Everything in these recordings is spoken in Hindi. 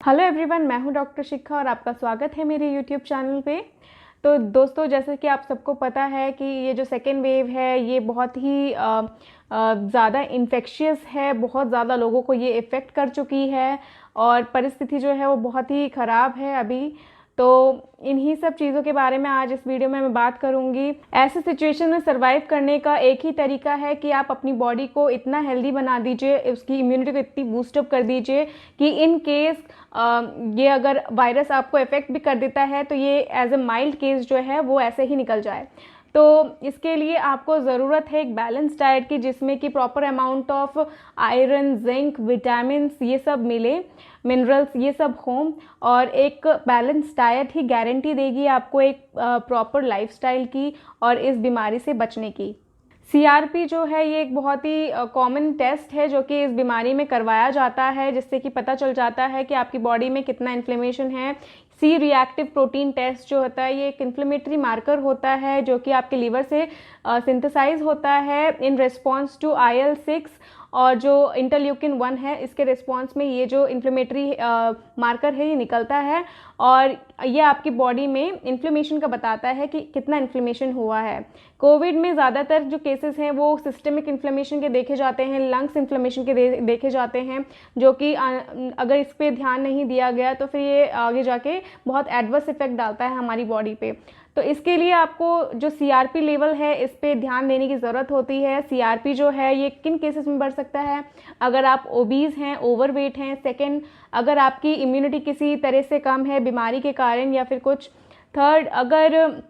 हेलो एवरीवन, मैं हूं डॉक्टर शिखा और आपका स्वागत है मेरे यूट्यूब चैनल पे। तो दोस्तों, जैसे कि आप सबको पता है कि ये जो सेकेंड वेव है ये बहुत ही ज़्यादा इन्फेक्शियस है। बहुत ज़्यादा लोगों को ये इफ़ेक्ट कर चुकी है और परिस्थिति जो है वो बहुत ही ख़राब है अभी। तो इन्हीं सब चीज़ों के बारे में आज इस वीडियो में मैं बात करूंगी। ऐसे सिचुएशन में सरवाइव करने का एक ही तरीका है कि आप अपनी बॉडी को इतना हेल्दी बना दीजिए, उसकी इम्यूनिटी को इतनी बूस्टअप कर दीजिए कि इन केस ये अगर वायरस आपको इफेक्ट भी कर देता है तो ये एज ए माइल्ड केस जो है वो ऐसे ही निकल जाए। तो इसके लिए आपको ज़रूरत है एक बैलेंस डाइट की, जिसमें कि proper amount of iron, zinc, vitamin ये सब मिले, मिनरल्स ये सब हों। और एक बैलेंस डाइट ही गारंटी देगी आपको एक प्रॉपर लाइफस्टाइल की और इस बीमारी से बचने की। सीआरपी जो है ये एक बहुत ही कॉमन टेस्ट है जो कि इस बीमारी में करवाया जाता है, जिससे कि पता चल जाता है कि आपकी बॉडी में कितना इन्फ्लेमेशन है। सी रिएक्टिव प्रोटीन टेस्ट जो होता है ये एक इन्फ्लेमेटरी मार्कर होता है जो कि आपके लीवर से सिंथेसाइज होता है इन रिस्पॉन्स टू IL-6, और जो इंटरल्यूकिन 1 है इसके रिस्पॉन्स में ये जो इन्फ्लेमेटरी मार्कर है ये निकलता है और ये आपकी बॉडी में इन्फ्लेमेशन का बताता है कि कितना इन्फ्लेमेशन हुआ है। कोविड में ज़्यादातर जो केसेस हैं वो सिस्टमिक इन्फ्लेमेशन के देखे जाते हैं, लंग्स इन्फ्लेमेशन के देखे जाते हैं, जो कि अगर इस पर ध्यान नहीं दिया गया तो फिर ये आगे जाके बहुत एडवर्स इफेक्ट डालता है हमारी बॉडी पे। तो इसके लिए आपको जो सीआरपी लेवल है इस पे ध्यान देने की ज़रूरत होती है। सीआरपी जो है ये किन केसेस में बढ़ सकता है? अगर आप ओबीज हैं, ओवरवेट हैं। सेकंड, अगर आपकी इम्यूनिटी किसी तरह से कम है बीमारी के कारण या फिर कुछ। थर्ड, अगर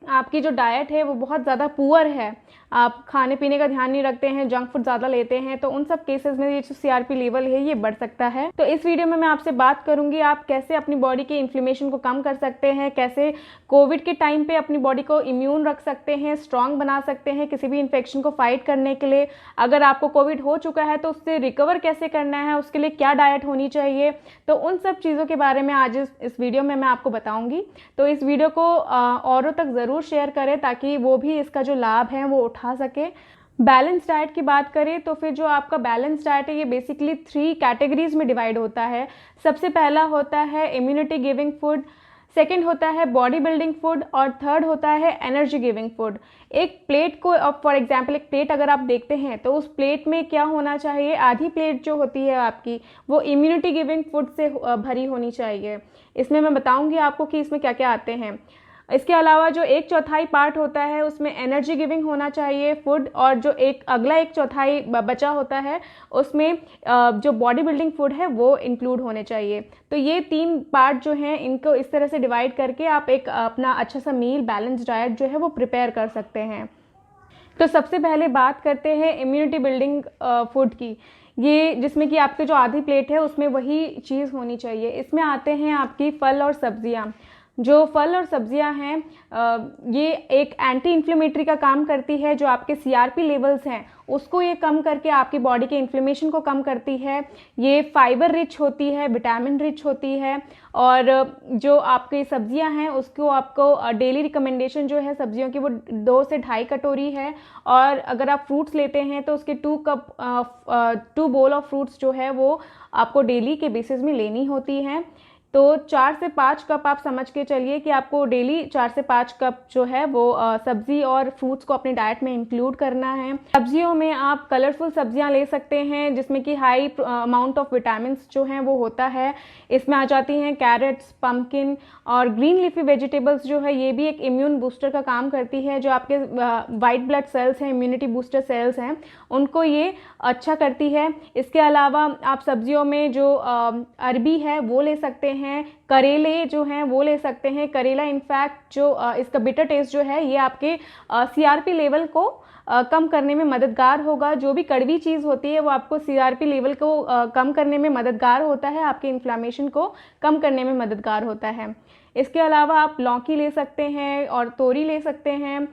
आपकी जो डाइट है वो बहुत ज़्यादा पुअर है, आप खाने पीने का ध्यान नहीं रखते हैं, जंक फूड ज़्यादा लेते हैं, तो उन सब केसेस में ये जो सीआरपी लेवल है ये बढ़ सकता है। तो इस वीडियो में मैं आपसे बात करूंगी आप कैसे अपनी बॉडी के इन्फ्लेमेशन को कम कर सकते हैं, कैसे कोविड के टाइम पे अपनी बॉडी को इम्यून रख सकते हैं, स्ट्रांग बना सकते हैं किसी भी इन्फेक्शन को फाइट करने के लिए। अगर आपको कोविड हो चुका है तो उससे रिकवर कैसे करना है, उसके लिए क्या डाइट होनी चाहिए, तो उन सब चीज़ों के बारे में आज इस वीडियो में मैं आपको बताऊँगी। तो इस वीडियो को औरों तक ज़रूर शेयर करें ताकि वो भी इसका जो लाभ है वो उठा सके। बैलेंस डाइट की बात करें तो फिर जो आपका बैलेंस डाइट है ये बेसिकली 3 कैटेगरीज में डिवाइड होता है। सबसे पहला होता है इम्यूनिटी गिविंग फूड, सेकंड होता है बॉडी बिल्डिंग फूड और थर्ड होता है एनर्जी गिविंग फूड। एक प्लेट को, अब फॉर एग्जांपल एक प्लेट अगर आप देखते हैं तो उस प्लेट में क्या होना चाहिए, आधी प्लेट जो होती है आपकी वो इम्यूनिटी गिविंग फूड से भरी होनी चाहिए। इसमें मैं बताऊंगी आपको कि इसमें क्या क्या आते हैं। इसके अलावा जो 1/4 पार्ट होता है उसमें एनर्जी गिविंग होना चाहिए फूड, और जो अगला 1/4 बचा होता है उसमें जो बॉडी बिल्डिंग फूड है वो इंक्लूड होने चाहिए। तो ये 3 पार्ट जो हैं इनको इस तरह से डिवाइड करके आप एक अपना अच्छा सा मील, बैलेंस डाइट जो है वो प्रिपेयर कर सकते हैं। तो सबसे पहले बात करते हैं इम्यूनिटी बिल्डिंग फूड की, ये जिसमें कि आपकी जो आधी प्लेट है उसमें वही चीज़ होनी चाहिए। इसमें आते हैं आपकी फल और सब्जियां। जो फल और सब्जियां हैं ये एक एंटी इन्फ्लेमेटरी का काम करती है, जो आपके सीआरपी लेवल्स हैं उसको ये कम करके आपकी बॉडी के इन्फ्लेमेशन को कम करती है। ये फाइबर रिच होती है, विटामिन रिच होती है, और जो आपकी सब्जियां हैं उसको आपको डेली रिकमेंडेशन जो है सब्जियों की वो 2 से 2.5 कटोरी है। और अगर आप फ्रूट्स लेते हैं तो उसके 2 बोल ऑफ फ्रूट्स जो है वो आपको डेली के बेसिस में लेनी होती हैं। तो 4 से 5 कप आप समझ के चलिए कि आपको डेली 4 से 5 कप जो है वो सब्जी और फ्रूट्स को अपनी डाइट में इंक्लूड करना है। सब्जियों में आप कलरफुल सब्जियां ले सकते हैं जिसमें कि हाई अमाउंट ऑफ विटामिन जो हैं वो होता है। इसमें आ जाती हैं कैरेट्स, पम्पकिन और ग्रीन लीफी वेजिटेबल्स जो है ये भी एक इम्यून बूस्टर का काम करती है। जो आपके वाइट ब्लड सेल्स हैं, इम्यूनिटी बूस्टर सेल्स हैं, उनको ये अच्छा करती है। इसके अलावा आप सब्जियों में जो अरबी है वो ले सकते हैं, करेले जो हैं वो ले सकते हैं। करेला इनफैक्ट जो इसका बिटर टेस्ट जो है ये आपके सीआरपी लेवल को कम करने में मददगार होगा। जो भी कड़वी चीज़ होती है वो आपको सीआरपी लेवल को कम करने में मददगार होता है, आपके इन्फ्लेमेशन को कम करने में मददगार होता है। इसके अलावा आप लौकी ले सकते हैं और तोरी ले सकते हैं,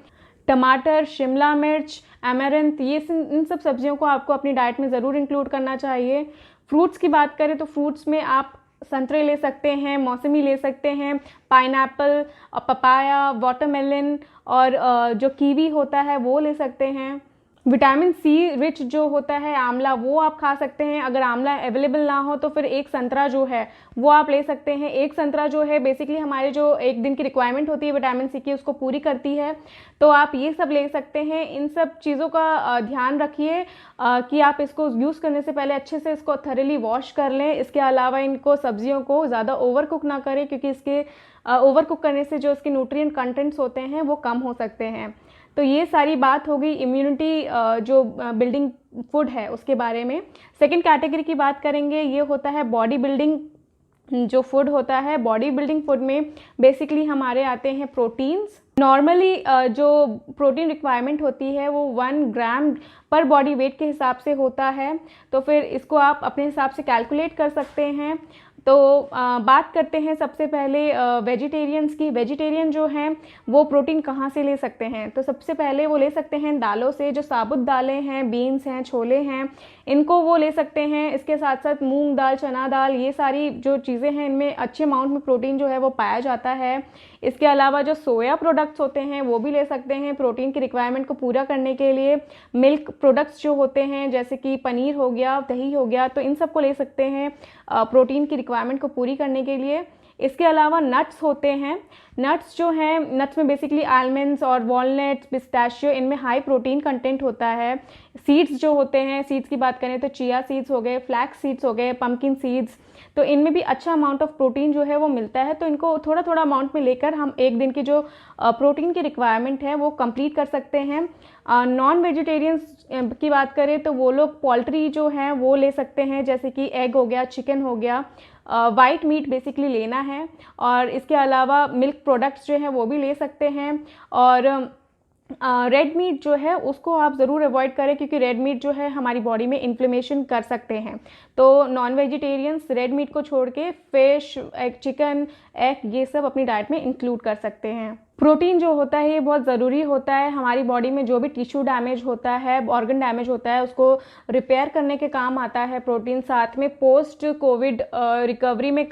टमाटर, शिमला मिर्च, अमेरंथ, ये इन सब सब्जियों को आपको अपनी डाइट में ज़रूर इंक्लूड करना चाहिए। फ्रूट्स की बात करें तो फ्रूट्स में आप संतरे ले सकते हैं, मौसमी ले सकते हैं, पाइनएप्पल, पपाया, वाटरमेलन और जो कीवी होता है वो ले सकते हैं। विटामिन सी रिच जो होता है आंवला, वो आप खा सकते हैं। अगर आंवला अवेलेबल ना हो तो फिर एक संतरा जो है वो आप ले सकते हैं। एक संतरा जो है बेसिकली हमारे जो एक दिन की रिक्वायरमेंट होती है विटामिन सी की, उसको पूरी करती है। तो आप ये सब ले सकते हैं। इन सब चीज़ों का ध्यान रखिए कि आप इसको यूज़ करने से पहले अच्छे से इसको थॉरली वॉश कर लें। इसके अलावा इनको सब्जियों को ज़्यादा ओवर कुक ना करें, क्योंकि इसके ओवर कुक करने से जो इसके न्यूट्रिएंट कंटेंट्स होते हैं वो कम हो सकते हैं। तो ये सारी बात हो गई इम्यूनिटी जो बिल्डिंग फूड है उसके बारे में। सेकंड कैटेगरी की बात करेंगे, ये होता है बॉडी बिल्डिंग जो फूड होता है। बॉडी बिल्डिंग फूड में बेसिकली हमारे आते हैं प्रोटीन्स। नॉर्मली जो प्रोटीन रिक्वायरमेंट होती है वो 1 ग्राम पर बॉडी वेट के हिसाब से होता है। तो फिर इसको आप अपने हिसाब से कैलकुलेट कर सकते हैं। तो बात करते हैं सबसे पहले वेजिटेरियंस की। वेजिटेरियन जो हैं वो प्रोटीन कहाँ से ले सकते हैं? तो सबसे पहले वो ले सकते हैं दालों से। जो साबुत दालें हैं, बीन्स हैं, छोले हैं, इनको वो ले सकते हैं। इसके साथ साथ मूंग दाल, चना दाल, ये सारी जो चीज़ें हैं इनमें अच्छे अमाउंट में प्रोटीन जो है वो पाया जाता है। इसके अलावा जो सोया प्रोडक्ट्स होते हैं वो भी ले सकते हैं प्रोटीन की रिक्वायरमेंट को पूरा करने के लिए। मिल्क प्रोडक्ट्स जो होते हैं जैसे कि पनीर हो गया, दही हो गया, तो इन सब को ले सकते हैं प्रोटीन की रिक्वायरमेंट को पूरी करने के लिए। इसके अलावा नट्स होते हैं। नट्स जो हैं, नट्स में बेसिकली आलमंड्स और वॉलनट्स, पिस्ताशियो, इनमें हाई प्रोटीन कंटेंट होता है। सीड्स जो होते हैं, सीड्स की बात करें तो चिया सीड्स हो गए, फ्लैक्स सीड्स हो गए, पम्पकिन सीड्स, तो इनमें भी अच्छा अमाउंट ऑफ प्रोटीन जो है वो मिलता है। तो इनको थोड़ा थोड़ा अमाउंट में लेकर हम एक दिन की जो प्रोटीन की रिक्वायरमेंट है वो कंप्लीट कर सकते हैं। नॉन वेजिटेरियंस की बात करें तो वो लोग पोल्ट्री जो हैं वो ले सकते हैं, जैसे कि एग हो गया, चिकन हो गया, वाइट मीट बेसिकली लेना है। और इसके अलावा मिल्क प्रोडक्ट्स जो हैं वो भी ले सकते हैं। और रेड मीट जो है उसको आप ज़रूर अवॉइड करें, क्योंकि रेड मीट जो है हमारी बॉडी में इन्फ्लेमेशन कर सकते हैं। तो नॉन वेजिटेरियंस रेड मीट को छोड़ के फिश, एग, चिकन, एग, ये सब अपनी डाइट में इंक्लूड कर सकते हैं। प्रोटीन जो होता है ये बहुत ज़रूरी होता है। हमारी बॉडी में जो भी टिश्यू डैमेज होता है, ऑर्गन डैमेज होता है, उसको रिपेयर करने के काम आता है प्रोटीन। साथ में पोस्ट कोविड रिकवरी में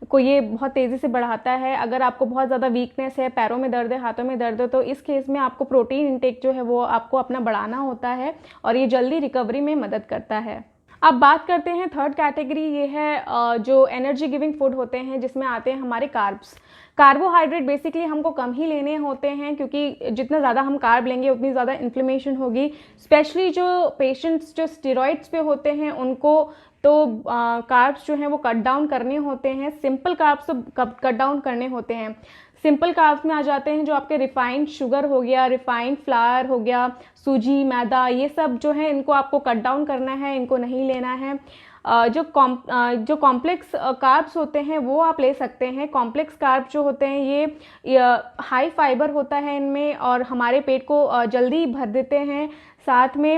को ये बहुत तेज़ी से बढ़ाता है। अगर आपको बहुत ज़्यादा वीकनेस है, पैरों में दर्द है, हाथों में दर्द है, तो इस केस में आपको प्रोटीन इंटेक जो है वो आपको अपना बढ़ाना होता है और ये जल्दी रिकवरी में मदद करता है। अब बात करते हैं थर्ड कैटेगरी। ये है जो एनर्जी गिविंग फूड होते हैं, जिसमें आते हैं हमारे कार्ब्स। कार्बोहाइड्रेट बेसिकली हमको कम ही लेने होते हैं, क्योंकि जितना ज़्यादा हम कार्ब लेंगे उतनी ज़्यादा इन्फ्लेमेशन होगी। स्पेशली जो पेशेंट्स जो स्टेरॉइड्स पे होते हैं उनको तो कार्ब्स जो हैं वो कट डाउन करने होते हैं। सिंपल कार्ब्स तो कट डाउन करने होते हैं। सिंपल कार्ब्स में आ जाते हैं जो आपके रिफाइंड शुगर हो गया, रिफाइंड फ्लावर हो गया, सूजी, मैदा, ये सब जो है इनको आपको कट डाउन करना है, इनको नहीं लेना है। जो कॉम्प्लेक्स कार्ब्स होते हैं वो आप ले सकते हैं। कॉम्प्लेक्स कार्ब जो होते हैं ये हाई फाइबर होता है इनमें और हमारे पेट को जल्दी भर देते हैं। साथ में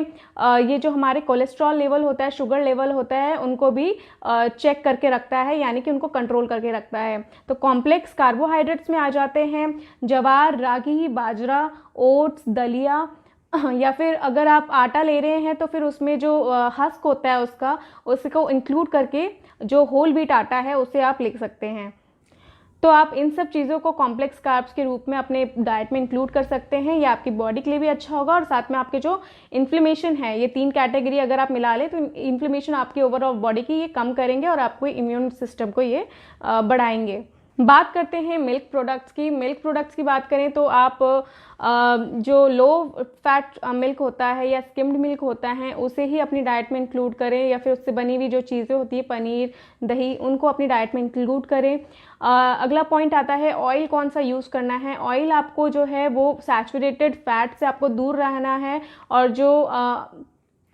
ये जो हमारे कोलेस्ट्रॉल लेवल होता है, शुगर लेवल होता है, उनको भी चेक करके रखता है, यानी कि उनको कंट्रोल करके रखता है। तो कॉम्प्लेक्स कार्बोहाइड्रेट्स में आ जाते हैं ज्वार, रागी, बाजरा, ओट्स, दलिया, या फिर अगर आप आटा ले रहे हैं तो फिर उसमें जो हस्क होता है उसको इंक्लूड करके जो होल व्हीट आटा है उसे आप ले सकते हैं। तो आप इन सब चीज़ों को कॉम्प्लेक्स कार्ब्स के रूप में अपने डाइट में इंक्लूड कर सकते हैं। ये आपकी बॉडी के लिए भी अच्छा होगा और साथ में आपके जो इन्फ्लेमेशन है, ये 3 कैटेगरी अगर आप मिला लें तो इन्फ्लेमेशन आपकी ओवरऑल बॉडी की ये कम करेंगे और आपको इम्यून सिस्टम को ये बढ़ाएंगे। बात करते हैं मिल्क प्रोडक्ट्स की। मिल्क प्रोडक्ट्स की बात करें तो आप जो लो फैट मिल्क होता है या स्किम्ड मिल्क होता है उसे ही अपनी डाइट में इंक्लूड करें, या फिर उससे बनी हुई जो चीज़ें होती है, पनीर, दही, उनको अपनी डाइट में इंक्लूड करें। अगला पॉइंट आता है ऑयल कौन सा यूज़ करना है। ऑयल आपको जो है वो सैचुरेटेड फैट से आपको दूर रहना है, और जो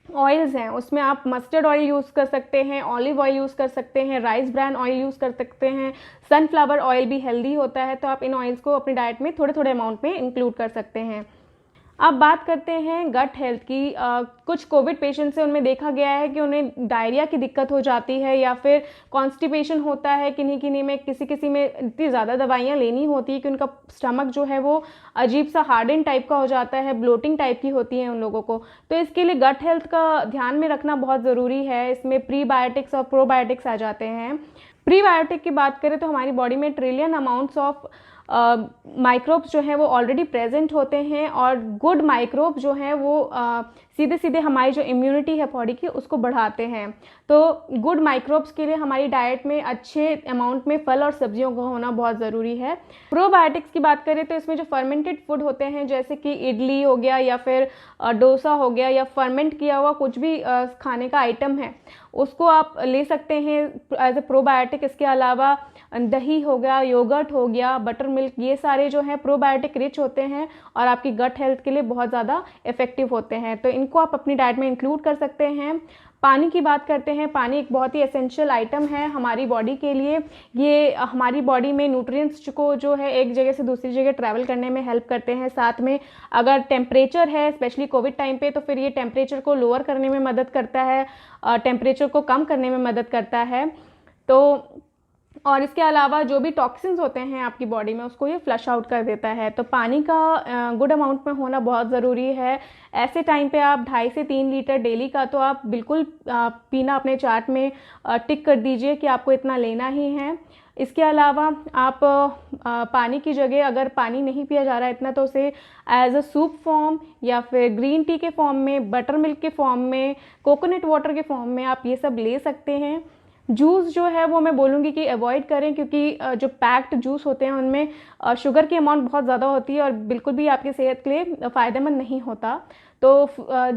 ऑयल्स हैं उसमें आप मस्टर्ड ऑयल यूज़ कर सकते हैं, ऑलिव ऑयल यूज़ कर सकते हैं, राइस ब्रान ऑयल यूज़ कर सकते हैं, सनफ्लावर ऑयल भी हेल्दी होता है। तो आप इन ऑयल्स को अपनी डाइट में थोड़े थोड़े अमाउंट में इंक्लूड कर सकते हैं। अब बात करते हैं गट हेल्थ की। कुछ कोविड पेशेंट्स हैं उनमें देखा गया है कि उन्हें डायरिया की दिक्कत हो जाती है या फिर कॉन्स्टिपेशन होता है। किन्हीं किन्हीं में, किसी में इतनी ज़्यादा दवाइयाँ लेनी होती है कि उनका स्टमक जो है वो अजीब सा हार्डन टाइप का हो जाता है, ब्लोटिंग टाइप की होती है उन लोगों को। तो इसके लिए गट हेल्थ का ध्यान में रखना बहुत ज़रूरी है। इसमें प्रीबायोटिक्स और प्रोबायोटिक्स आ जाते हैं। प्रीबायोटिक की बात करें तो हमारी बॉडी में ट्रिलियन अमाउंट्स ऑफ माइक्रोब्स जो हैं वो ऑलरेडी प्रेजेंट होते हैं, और गुड माइक्रोब जो हैं वो सीधे सीधे हमारी जो इम्यूनिटी है बॉडी की उसको बढ़ाते हैं। तो गुड माइक्रोब्स के लिए हमारी डाइट में अच्छे अमाउंट में फल और सब्जियों का होना बहुत ज़रूरी है। प्रोबायोटिक्स की बात करें तो इसमें जो फर्मेंटेड फूड होते हैं जैसे कि इडली हो गया या फिर डोसा हो गया या फर्मेंट किया हुआ कुछ भी खाने का आइटम है उसको आप ले सकते हैं एज ए प्रोबायोटिक। इसके अलावा दही हो गया, योगर्ट हो गया, बटर मिल्क, ये सारे जो हैं प्रोबायोटिक रिच होते हैं और आपकी गट हेल्थ के लिए बहुत ज़्यादा इफेक्टिव होते हैं, तो इनको आप अपनी डाइट में इंक्लूड कर सकते हैं। पानी की बात करते हैं, पानी एक बहुत ही एसेंशियल आइटम है हमारी बॉडी के लिए। ये हमारी बॉडी में न्यूट्रिएंट्स को जो है एक जगह से दूसरी जगह ट्रैवल करने में हेल्प करते हैं। साथ में अगर टेम्परेचर है स्पेशली कोविड टाइम पे तो फिर ये टेम्परेचर को लोअर करने में मदद करता है, टेम्परेचर को कम करने में मदद करता है। तो और इसके अलावा जो भी टॉक्सिन्स होते हैं आपकी बॉडी में उसको ये फ्लश आउट कर देता है। तो पानी का गुड अमाउंट में होना बहुत ज़रूरी है। ऐसे टाइम पे आप 2.5 से 3 लीटर डेली का तो आप बिल्कुल पीना अपने चार्ट में टिक कर दीजिए कि आपको इतना लेना ही है। इसके अलावा आप पानी की जगह अगर पानी नहीं पिया जा रहा है इतना तो उसे एज अ सूप फॉर्म या फिर ग्रीन टी के फॉर्म में, बटर मिल्क के फॉर्म में, कोकोनट वाटर के फॉर्म में आप ये सब ले सकते हैं। जूस जो है वो मैं बोलूँगी कि अवॉइड करें क्योंकि जो पैक्ड जूस होते हैं उनमें शुगर की अमाउंट बहुत ज़्यादा होती है और बिल्कुल भी आपकी सेहत के लिए फ़ायदेमंद नहीं होता। तो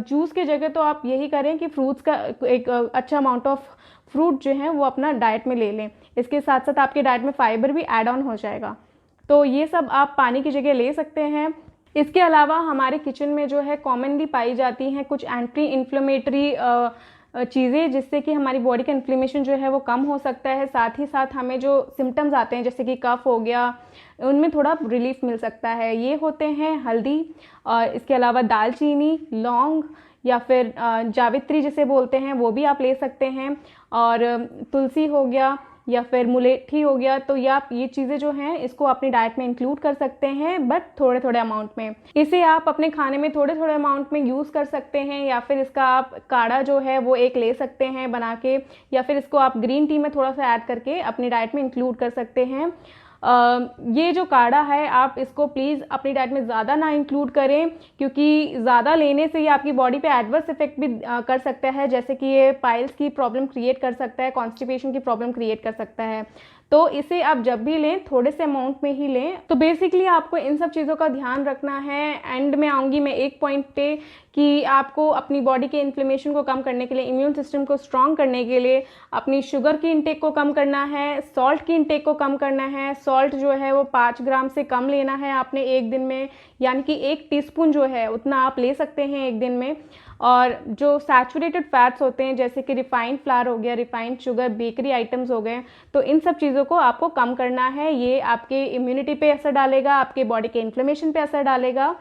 जूस की जगह तो आप यही करें कि फ्रूट्स का एक अच्छा अमाउंट ऑफ फ्रूट जो है वो अपना डाइट में ले लें। इसके साथ साथ आपके डाइट में फाइबर भी ऐड ऑन हो जाएगा। तो ये सब आप पानी की जगह ले सकते हैं। इसके अलावा हमारे किचन में जो है कॉमनली पाई जाती हैं कुछ एंटी इन्फ्लेमेटरी चीज़ें जिससे कि हमारी बॉडी का इन्फ्लेमेशन जो है वो कम हो सकता है। साथ ही साथ हमें जो सिम्टम्स आते हैं जैसे कि कफ हो गया उनमें थोड़ा रिलीफ मिल सकता है। ये होते हैं हल्दी और इसके अलावा दालचीनी, लौंग या फिर जावित्री जिसे बोलते हैं वो भी आप ले सकते हैं, और तुलसी हो गया या फिर मुलेठी हो गया। तो ये चीज़ें जो हैं इसको अपनी डाइट में इंक्लूड कर सकते हैं बट थोड़े थोड़े अमाउंट में। इसे आप अपने खाने में थोड़े थोड़े अमाउंट में यूज़ कर सकते हैं या फिर इसका आप काढ़ा जो है वो एक ले सकते हैं बना के, या फिर इसको आप ग्रीन टी में थोड़ा सा ऐड करके अपनी डाइट में इंक्लूड कर सकते हैं। ये जो काढ़ा है आप इसको प्लीज़ अपनी डाइट में ज़्यादा ना इंक्लूड करें क्योंकि ज़्यादा लेने से ये आपकी बॉडी पे एडवर्स इफेक्ट भी कर सकता है, जैसे कि ये पाइल्स की प्रॉब्लम क्रिएट कर सकता है, कॉन्स्टिपेशन की प्रॉब्लम क्रिएट कर सकता है। तो इसे आप जब भी लें थोड़े से अमाउंट में ही लें। तो बेसिकली आपको इन सब चीज़ों का ध्यान रखना है। एंड में आऊँगी मैं एक पॉइंट पे कि आपको अपनी बॉडी के इन्फ्लेमेशन को कम करने के लिए, इम्यून सिस्टम को स्ट्रॉन्ग करने के लिए अपनी शुगर की इंटेक को कम करना है, सॉल्ट की इंटेक को कम करना है। सॉल्ट जो है वो 5 ग्राम से कम लेना है आपने एक दिन में, यानी कि 1 टीस्पून जो है उतना आप ले सकते हैं एक दिन में। और जो सैचुरेटेड फैट्स होते हैं जैसे कि रिफाइंड फ्लावर हो गया, रिफाइंड शुगर, बेकरी आइटम्स हो गए, तो इन सब चीज़ों को आपको कम करना है। ये आपके इम्यूनिटी पे असर डालेगा, आपके बॉडी के इन्फ्लेमेशन पे असर डालेगा।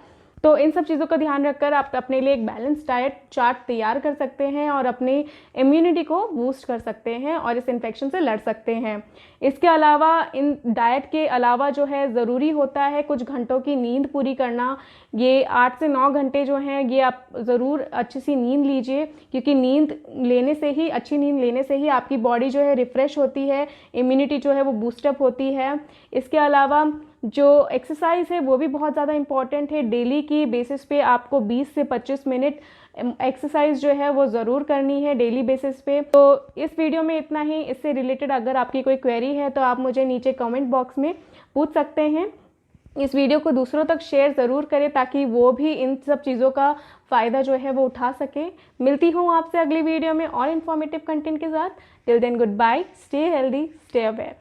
तो इन सब चीज़ों का ध्यान रखकर आप अपने लिए एक बैलेंस डाइट चार्ट तैयार कर सकते हैं और अपनी इम्यूनिटी को बूस्ट कर सकते हैं और इस इन्फेक्शन से लड़ सकते हैं। इसके अलावा इन डाइट के अलावा जो है ज़रूरी होता है कुछ घंटों की नींद पूरी करना। ये 8 से 9 घंटे जो हैं ये आप ज़रूर अच्छी सी नींद लीजिए क्योंकि नींद लेने से ही, अच्छी नींद लेने से ही आपकी बॉडी जो है रिफ़्रेश होती है, इम्यूनिटी जो है वो बूस्टअप होती है। इसके अलावा जो एक्सरसाइज है वो भी बहुत ज़्यादा इम्पॉर्टेंट है। डेली की बेसिस पे आपको 20 से 25 मिनट एक्सरसाइज जो है वो ज़रूर करनी है डेली बेसिस पे। तो इस वीडियो में इतना ही। इससे रिलेटेड अगर आपकी कोई क्वेरी है तो आप मुझे नीचे कमेंट बॉक्स में पूछ सकते हैं। इस वीडियो को दूसरों तक शेयर ज़रूर करें ताकि वो भी इन सब चीज़ों का फ़ायदा जो है वो उठा सके। मिलती हूँ आपसे अगली वीडियो में और इन्फॉर्मेटिव कंटेंट के साथ। Till then goodbye, stay healthy, stay aware.